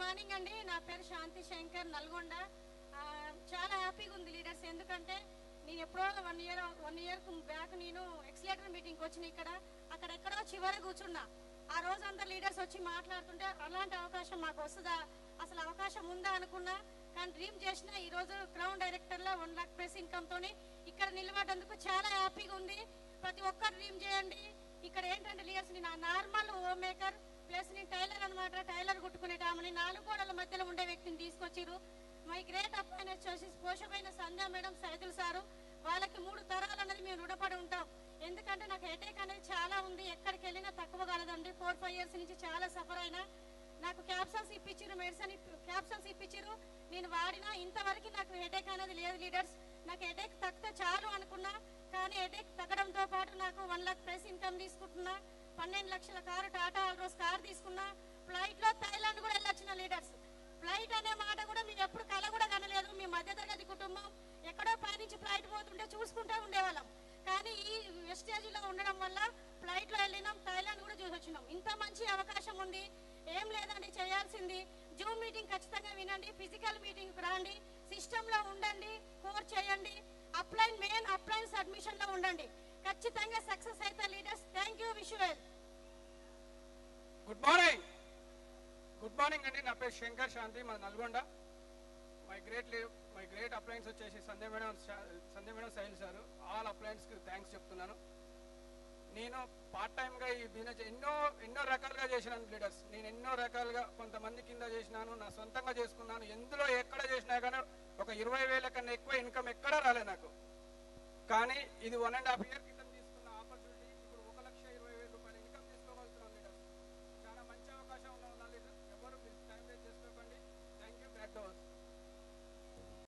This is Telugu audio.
మార్నింగ్ అండి. నా పేరు శాంతి శంకర్, నల్గొండ. చాలా హ్యాపీగా ఉంది లీడర్స్. ఎందుకంటే నేను ఎప్పుడో వన్ ఇయర్ బ్యాక్ నేను ఎక్సలేటర్ మీటింగ్కి వచ్చిన అక్కడెక్కడో చివరి కూర్చున్నా. ఆ రోజు అందరు లీడర్స్ వచ్చి మాట్లాడుతుంటే అలాంటి అవకాశం మాకు వస్తుందా, అసలు అవకాశం ఉందా అనుకున్నా. కానీ డ్రీమ్ చేసిన ఈరోజు క్రౌన్ డైరెక్టర్లో 1 లక్ష ప్రెస్ ఇన్కమ్తో ఇక్కడ నిలబడేందుకు చాలా హ్యాపీగా ఉంది. ప్రతి ఒక్కరు డ్రీమ్ చేయండి. ఇక్కడ ఏంటంటే లీడర్స్, నేను నార్మల్ హోమ్ మేకర్ ప్లస్ నేను టైలర్ అనమాట. టైలర్ కుట్టుకునేటామని 4 గోడల మధ్యలో ఉండే వ్యక్తిని తీసుకొచ్చిరు. మై గ్రేట్ అపాయింట్మెంట్ చేసి పోషమైన సంధ్యా మేడం, సైదుల్ సారు, వాళ్ళకి 3 తరాలు అనేది మేము రుణపడి ఉంటాం. ఎందుకంటే నాకు హెడేక్ అనేది చాలా ఉంది. ఎక్కడికి వెళ్ళినా తక్కువ కాలేదండి. 4-5 ఇయర్స్ నుంచి చాలా సఫర్ అయినా. నాకు క్యాప్సల్స్ ఇప్పించారు, మెడిసిన్ క్యాప్సల్స్ ఇప్పించారు. నేను వాడినా ఇంతవరకు నాకు హెడేక్ అనేది లేదు లీడర్స్. నాకు హెడేక్ తగ్గితే చాలు అనుకున్నా. కానీ హెడేక్ తగ్గడంతో పాటు నాకు 1 లక్ష ప్రైస్ ఇన్కమ్ తీసుకుంటున్నా. 12 లక్షల కారు, టాటా ఆల్రోస్ కారు తీసుకున్నా. ఫ్లైట్లో థైలాండ్ కూడా వెళ్ళొచ్చిన లీడర్స్. ఫ్లైట్ అనే మాట కూడా మేము ఎప్పుడు కల కూడా కనలేదు. మీ మధ్యతరగతి కుటుంబం ఎక్కడో పైనుంచి ఫ్లైట్ పోతుంటే చూసుకుంటూ ఉండేవాళ్ళం. కానీ ఈ వెస్టేజ్లో ఉండడం వల్ల ఫ్లైట్లో వెళ్ళినాం, థైలాండ్ కూడా చూసి వచ్చినాం. ఇంత మంచి అవకాశం ఉంది. ఏం లేదండి, చేయాల్సింది జూమ్ మీటింగ్ ఖచ్చితంగా వినండి, ఫిజికల్ మీటింగ్ రండి, సిస్టంలో ఉండండి, కోర్స్ చేయండి, మెయిన్ అప్లైన్స్ అడ్మిషన్లో ఉండండి. ఖచ్చితంగా సక్సెస్ అయితే leaders. Thank you, wish you well. Good morning అండి. నా పేరు శంకర్ శాంతి, మా నల్గొండ. మై గ్రేట్ అప్లయన్స్ వచ్చేసి సంధ్య మేడం, సైల్ సారు. ఆల్ అప్లయన్స్కి థ్యాంక్స్ చెప్తున్నాను. నేను పార్ట్ టైంగా ఈ బిజినెస్ ఎన్నో రకాలుగా చేసినాను లీడర్స్. నేను ఎన్నో రకాలుగా కొంతమంది కింద చేసినాను, నా సొంతంగా చేసుకున్నాను. ఎందులో ఎక్కడ చేసినా కానీ ఒక 20,000 కన్నా ఎక్కువ ఇన్కమ్ ఎక్కడా రాలేదు నాకు. కానీ ఇది 1.5 ఇయర్కి